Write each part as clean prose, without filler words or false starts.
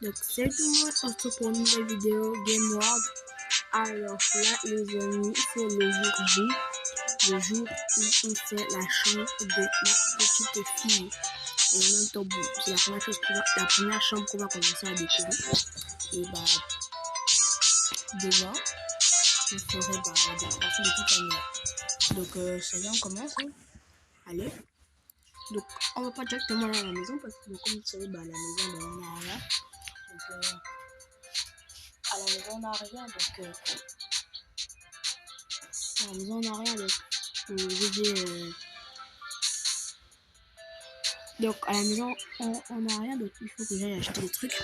Donc salut tout le monde, on se retrouve pour une nouvelle vidéo Game World. Alors là les amis, c'est le jour J, le jour où on fait la chambre de ma petite fille. Et en même temps, bon, c'est la première chambre qu'on va commencer à découvrir. Et bah demain, je ferai la décoration de toute l'année. Donc ça y est, on commence. Hein. Allez. Donc on va pas directement aller à la maison parce que comme vous savez, la maison on n'a rien. Donc à la maison on n'a rien, donc à la maison on n'a rien, donc donc à la maison on n'a rien, donc il faut que j'aille acheter des trucs.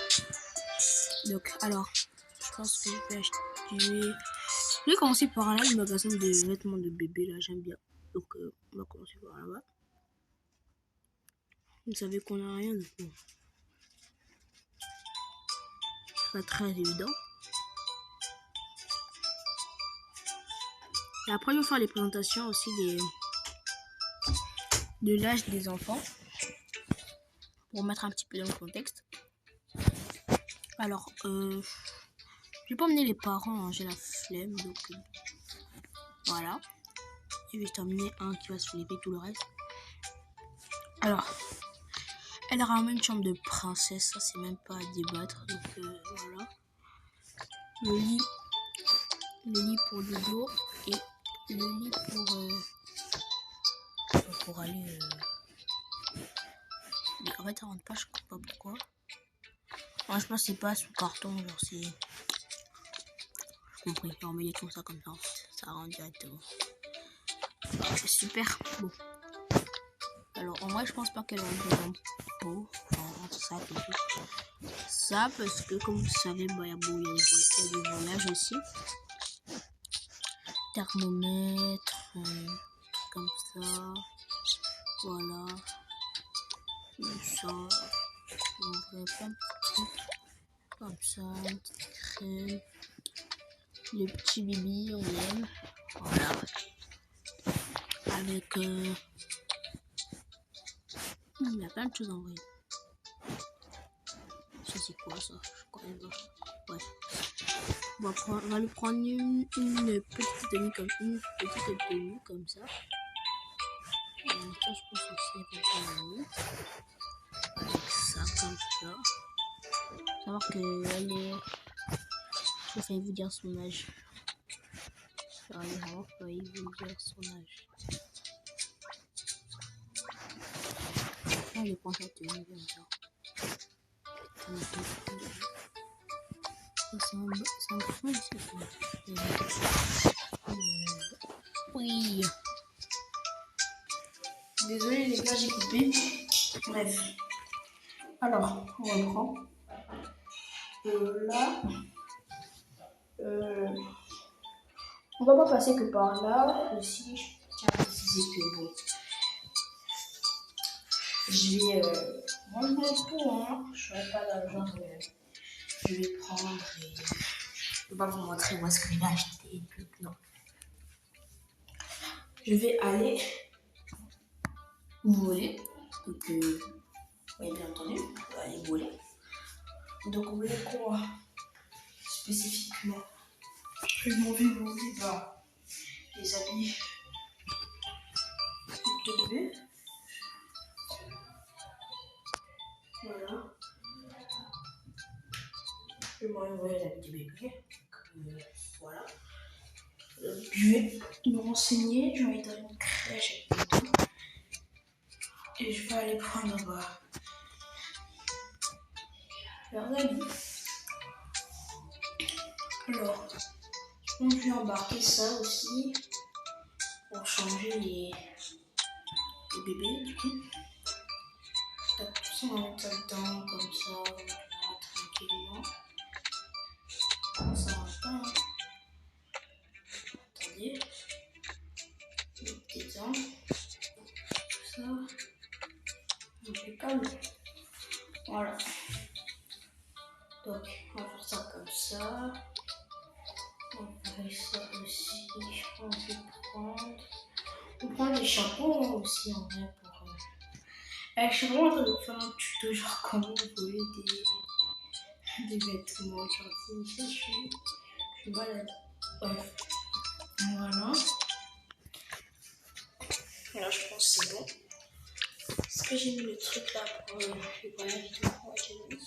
Donc alors je pense que je vais commencer par là, le magasin de vêtements de bébé là, j'aime bien. Donc on va commencer par là-bas. Vous savez qu'on n'a rien, donc bon. C'est pas très évident. Et après, je vais faire les présentations aussi de l'âge des enfants pour mettre un petit peu dans le contexte. Alors, je vais pas emmener les parents, hein, j'ai la flemme, donc voilà. Je vais juste emmener un qui va se soulever tout le reste. Alors, elle aura même une chambre de princesse, ça c'est même pas à débattre, donc voilà. Le lit pour le dos et le lit pour aller. Mais en fait, ça rentre pas, je comprends pas pourquoi. Moi, je pense que c'est pas sous carton, genre c'est. Je comprends, on met tout ça comme ça, en fait. Ça rentre directement. C'est super beau. Alors, en vrai, je pense pas qu'elle rentre dans le pot. Enfin, ça, tout ça, parce que, comme vous savez, il y a des voyages aussi. Thermomètre, comme ça. Voilà. Comme ça. On voit plein de petits trucs. Comme ça, une petite crème. Les petits bébés, on aime. Voilà. Avec. Il y a plein de choses en vrai. Ça, c'est quoi ça? Je connais pas. Ouais. On va lui prendre une petite tenue comme ça. Ça, je pense aussi avec ça, comme ça. Faut savoir qu'elle est. Je vais vous dire son âge. Allez, on va vous dire son âge. Là, je prends sa tenue comme ça. C'est un fond, oui. Désolé les gars, j'ai coupé. Bref. Alors, on reprend. Là. On va pas passer que par là. Aussi, je tiens à préciser que bon. Je vais rendre mon pot, hein. Je serai pas dans le genre. Je vais prendre et. Je vais pas vous montrer où est-ce que j'ai acheté. Non. Je vais aller voler. Donc, oui, bien entendu, on va aller voler. Donc, vous voulez quoi spécifiquement? Je m'en vais voler les habits de bébé. Voilà. Je vais m'envoyer les habits de bébé. Voilà. Je vais me renseigner, je vais aller dans une crèche et je vais aller prendre leurs habits. Alors, je vais embarquer ça aussi pour changer les bébés du coup. Donc, tout ça, on va mettre ça dedans comme ça, tranquillement. Ça rentre pas, hein. Attendez. Dedans. Ça. Impeccable. Voilà. Donc, on va faire ça comme ça. On va faire ça aussi. On prend des chapeaux aussi en vrai pour. Je suis vraiment en train de faire un tuto genre comment voler des vêtements gentils. Je suis malade. Bref. Voilà. Là, je pense que c'est bon. Est-ce que j'ai mis le truc là pour le voyage et tout? Ouais, j'ai mis.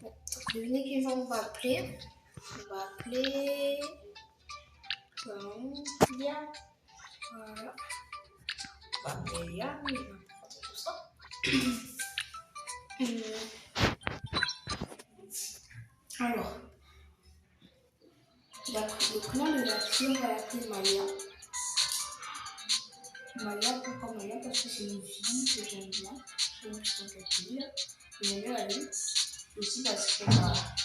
Bon, donc devinez qui on va appeler. On va appeler. Lia. Voilà. On va appeler Lia. Il va prendre tout ça. Alors, le prénom de la fille, on va l'appeler Maya. Maya, pourquoi Maya? Parce que c'est une fille que j'aime bien. J'aime bien cette fille. J'aime bien la vie. Aussi parce que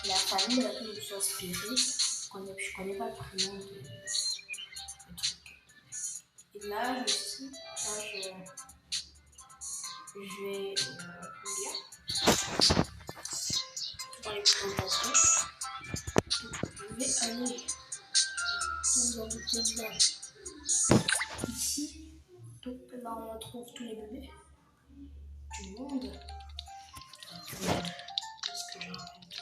la famille là, que je me suis inspirée, je connais pas le prénom de truc. Et là, je vais lire dans les présentations. Je vais aller dans un bouquin là. Ici, donc là on retrouve tous les bébés du monde. Qu'est-ce que je raconte?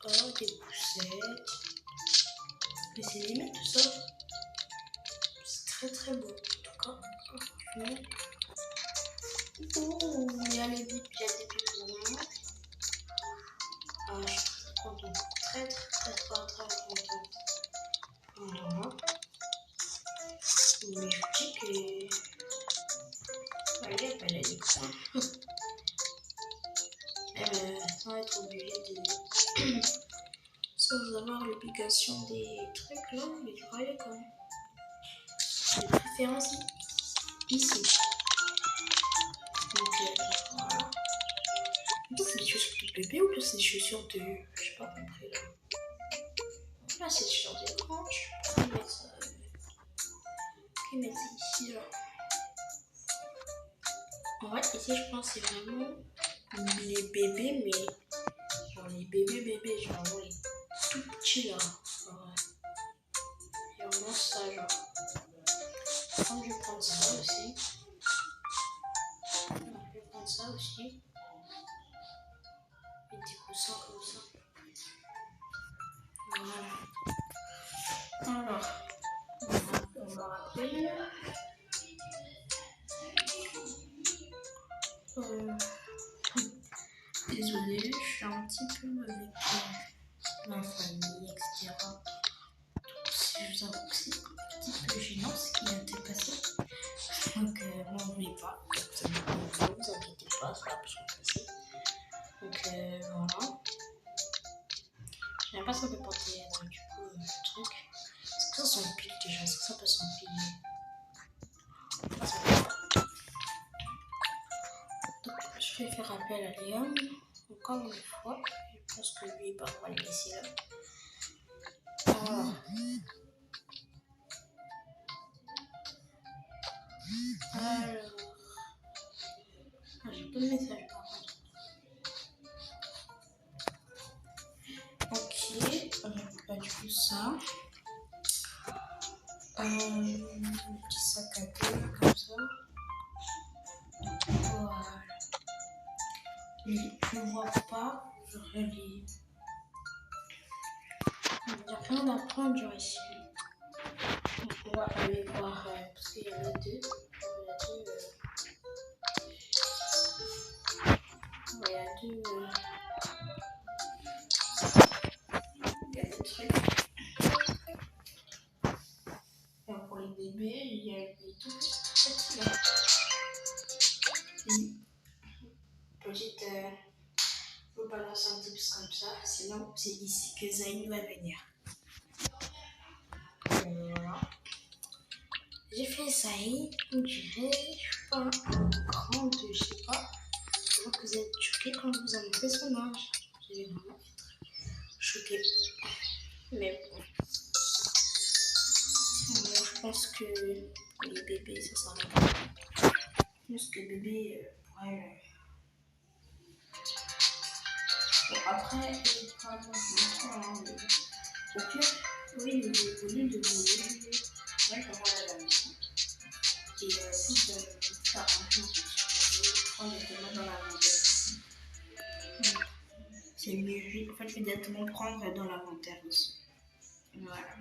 Oh, des poussettes. Mais c'est limite tout ça. C'est très très beau. En tout cas, franchement. Oh, il y a des biberons. Je suis très contente. Très contente. Voilà. Mais je dis que. Elle a des points. Sans être obligée de. Sans avoir l'obligation des trucs là, mais du voyez quand même. De préférence ici. Donc voilà. C'est des chaussures de bébé ou c'est des chaussures de. Je sais pas compris là. Là c'est des chaussures de branche. Je vais mettre ça. Je vais mettre ça ici là. En vrai, ici je pense que c'est vraiment les bébés, mais genre les bébés, genre les tout petits là. Genre, et on mange ça genre. Quand je vais prendre ça aussi. Je vais prendre ça aussi. Et des coussins comme ça. Voilà. Alors, on va rappeler. Désolée, je suis un petit peu avec ma famille, etc. Je vous avoue que c'est un petit peu gênant ce qui vient de se passer. Donc, m'en voulez pas. Ne vous inquiétez pas, ça va plus se passer. Donc, voilà. J'aime pas ça peut porter du coup le truc. Est-ce que ça s'empile déjà? Est-ce que ça peut s'empiler? Donc, je vais faire appel à Léon encore une fois. Je pense que lui, on va le laisser là. Alors, j'ai pas de message par contre. Ok, du coup ça. Petit sac à dos comme ça. Voilà. Je ne vois pas, je relis. Il n'y a rien à prendre ici. Donc on va aller voir, parce qu'il y en a deux. Il y a deux trucs. Pour les bébés, il y a les tout petits là. Petite, je vais balancer un tips comme ça, sinon c'est ici que Zayn va venir. Voilà. J'ai fait Zayn, on dirait, je suis pas grande, je sais pas. Je vois que vous êtes choqués quand vous avez fait son âge. J'ai vraiment choquée. Mais bon. Je pense que les bébés, ça s'arrête. Je pense que bébé pourrait. Bon, après, je ne pas vraiment au pire, oui, au lieu de voler, ouais, comment aller à la maison. Et si je faire un jour, je vais prendre les tomates dans la maison. c'est mieux. En fait, je vais directement prendre dans l'inventaire aussi. Voilà.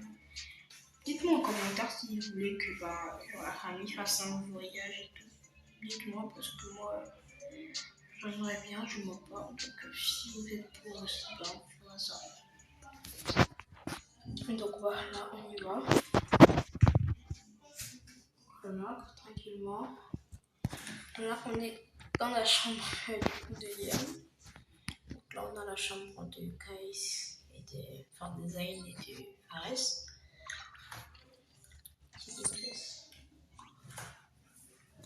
Dites-moi en commentaire si vous voulez que la famille fasse un voyage et tout. Dites-moi parce que moi, j'aimerais bien, je m'en pas. Donc si vous êtes pour aussi, on fera ça. Donc voilà, on y va. Voilà, tranquillement. Là, on est dans la chambre de Liam. Donc là, on a la chambre de Kaïs et de Zayn et de Fares.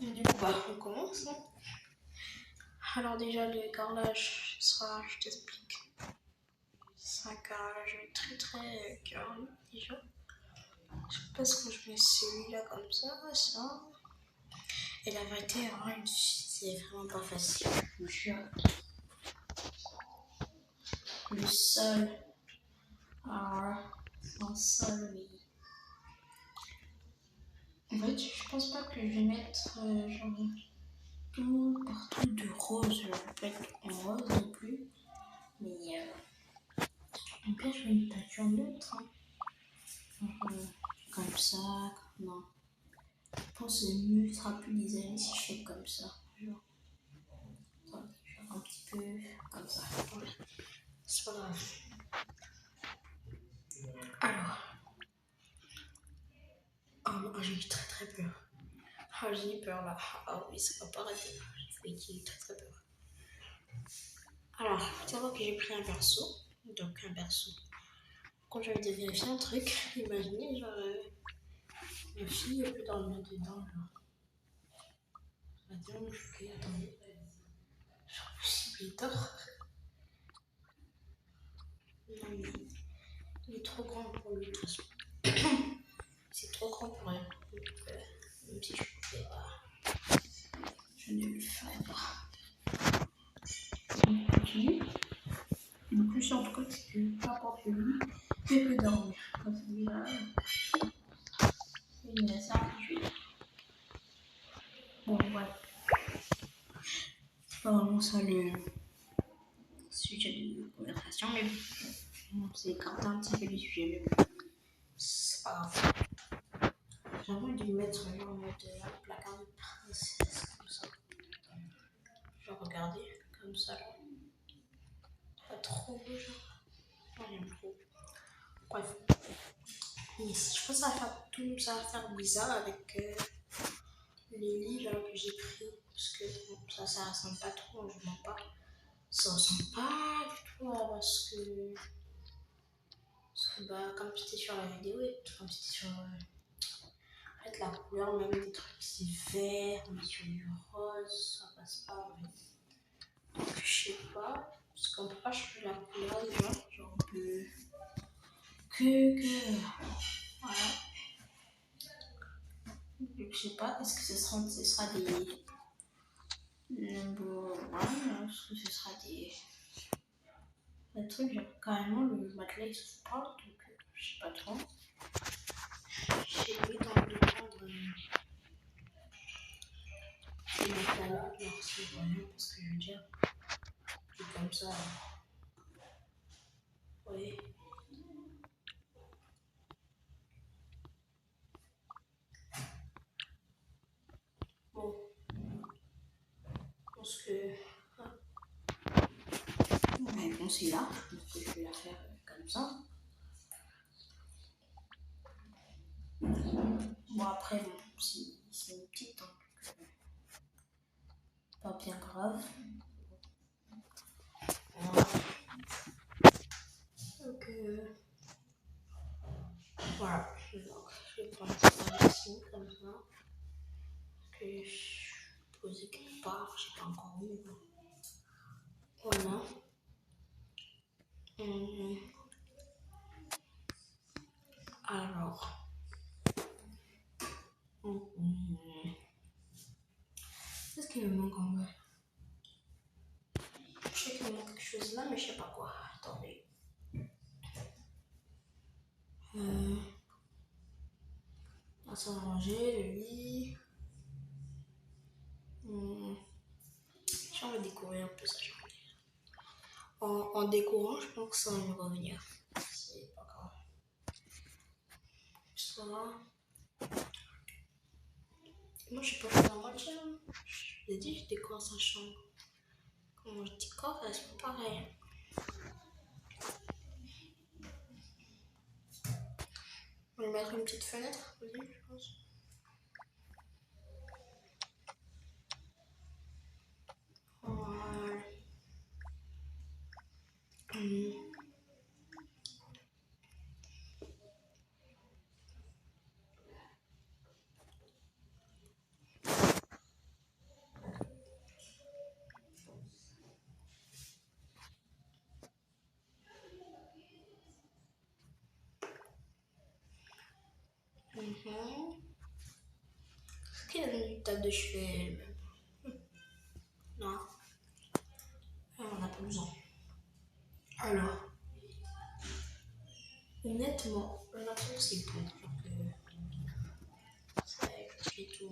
Et du coup, on commence. Hein. Alors déjà, le carrelage sera, je t'explique, c'est un carrelage très très curly déjà. Je sais pas ce que je mets celui-là comme ça. Et la vérité, c'est vraiment pas facile. Je suis le sol. Alors, un sol, oui. En fait, je pense pas que je vais mettre genre tout partout de rose. Genre, pas en rose non plus. Mais en fait, je vais une peinture neutre. Hein. Comme ça, non. Je pense que le mieux sera plus designé si je fais comme ça. Genre un petit peu comme ça. Voilà. C'est pas grave. Alors. Oh, j'ai eu très très peur. Ah, j'ai eu peur là. Ah oui, ça va pas arrêter. J'ai eu très très peur. Alors, faut savoir que j'ai pris un berceau. Donc un berceau. Quand j'avais de vérifier un truc, imaginez genre ma fille peut dormir dedans. Ça va tellement me choquer. Attendez. Genre possible, il dort. Non mais il est trop grand pour lui de toute façon. C'est trop grand pour elle. Donc, même si je pouvais pas, je ne le ferais pas. On continue. Le plus sûr en tout cas, c'est que peu importe le lit, elle peut dormir. Comme c'est déjà une certitude. Bon, voilà. C'est pas vraiment ça le sujet de conversation, mais bon, c'est écarté un petit peu du sujet, mais c'est pas grave. J'ai envie de lui mettre genre en mode placard de princesse, comme ça. Genre, regardez, comme ça là. Pas trop beau, genre. Moi, j'aime trop. Bref. Mais je pense que ça va faire bizarre avec les lits là que j'ai pris. Parce que bon, ça ressemble pas trop, je mens pas. Ça ressemble pas du tout à comme c'était sur la vidéo et comme c'était sur. En fait, la couleur, même des trucs, c'est vert, mais sur du rose, ça passe pas en fait. Donc, je sais pas. Parce qu'on peut pas changer la couleur déjà. Genre, on peut. Voilà. Je sais pas, est-ce que ce sera des number one, est-ce que ce sera des trucs, genre carrément le matelas il se parle, donc je sais pas trop. J'ai mis dans le prendre ce matelas là, genre c'est vraiment parce que je veux dire, c'est comme ça. Ouais. Bon. Je pense que. Ma réponse est là, donc je vais la faire comme ça. Bon, après, bon, c'est une petite, hein, donc pas bien grave. Voilà. Donc, voilà. Donc, je vais prendre ça ici, comme ça. Que je posais quelque part, je sais pas encore où. Voilà. Alors. Qu'est-ce qu'il me manque en vrai? Je sais qu'il me manque quelque chose là, mais je sais pas quoi. Attendez. On s'est rangé, le lit. J'ai envie de découvrir un peu ça. En en décorant, je pense que ça va me revenir. C'est pas grave. Ça va. Moi, je sais pas faire la moitié. Je l'ai dit, je décore sa chambre. Comment je décore, c'est pas pareil. On va mettre une petite fenêtre aussi, je pense. Voilà. Est-ce qu'il y a une table de chevet? Non. On n'a pas besoin. Alors, honnêtement, j'ai l'impression que c'est bon. Ça fait tout,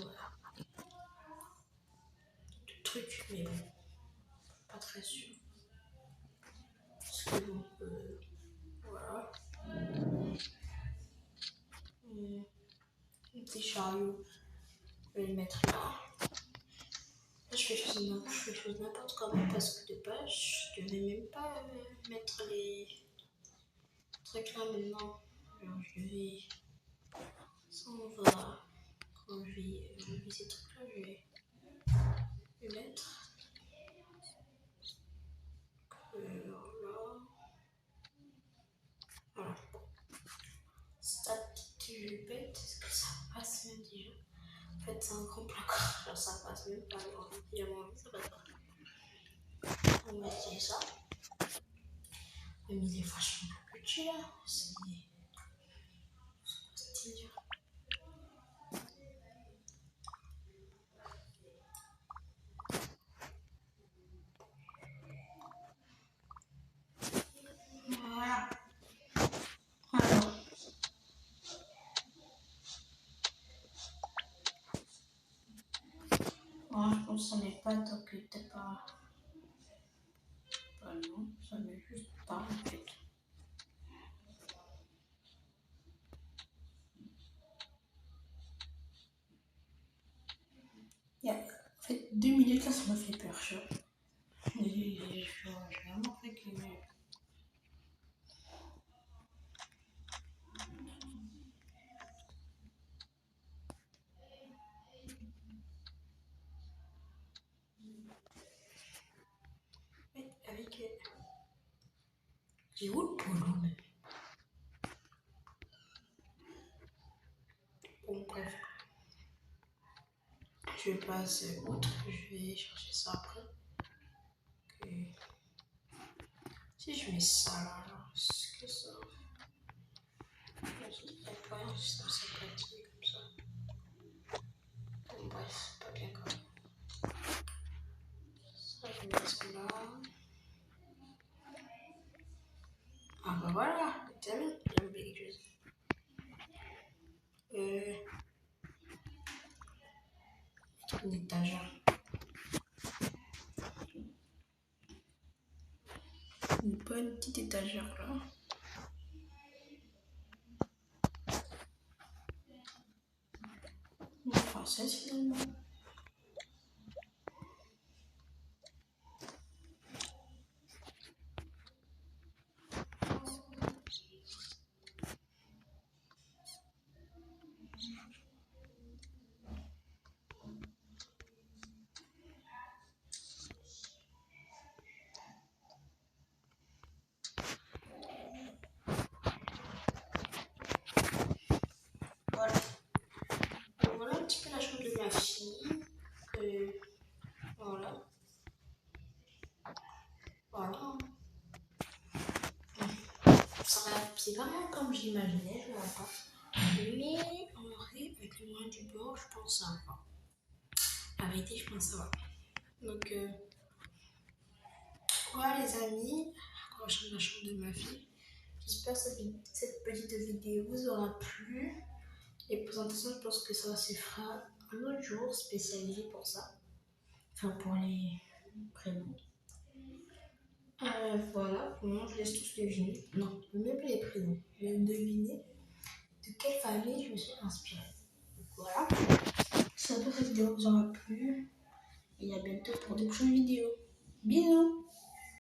tout truc, mais bon, pas très sûr. Parce que bon, voilà. Un petit chariot, je vais le mettre là. Là, je fais chose n'importe comment parce que de base, je devais même pas mettre les trucs là maintenant. Alors, je vais. Ça, on va. Quand je vais enlever ces trucs là, je vais les mettre. Voilà. Voilà. Cette petite jupette, est-ce que ça passe même déjà? En fait, c'est un grand placard, genre ça passe même pas. Il y a moins, ça passe pas. On va essayer ça. Mais il est vachement plus petit là. C'est stylé. Voilà. Alors. Moi, je pense que ça n'est pas tant que t'es pas. Bah non, ça n'est juste pas en fait. En fait, 2 minutes là, ça m'a fait peur, je j'ai vraiment fait que. Avec. C'est où le polo même? Bon, bref. Je passe outre, je vais chercher ça après. Okay. Si je mets ça là, est-ce que ça. Il n'y a pas rien, ça peut être comme ça. Bon, bref, pas bien quand même. Ça, je vais mettre là. Ah bah voilà, t'as vu, j'ai oublié quelque chose. Une étagère. Une bonne petite étagère là. Une française finalement. Voilà. Donc voilà un petit peu la chambre de ma fille. Voilà. Voilà. C'est vraiment comme j'imaginais, je ne vois pas. Mais en vrai, avec le moyen du bord, je pense que ça va. La vérité, je pense que ça va. Donc, voilà les amis, la chambre de ma fille. J'espère que cette petite vidéo vous aura plu. Les présentations, je pense que ça se fera un autre jour spécialisé pour ça. Enfin, pour les prénoms. Voilà, pour le moment, je laisse tous deviner. Non, même les prénoms. Je vais deviner de quelle famille je me suis inspirée. Donc voilà. J'espère que cette vidéo vous aura plu. Et à bientôt pour de prochaines vidéos. Bisous!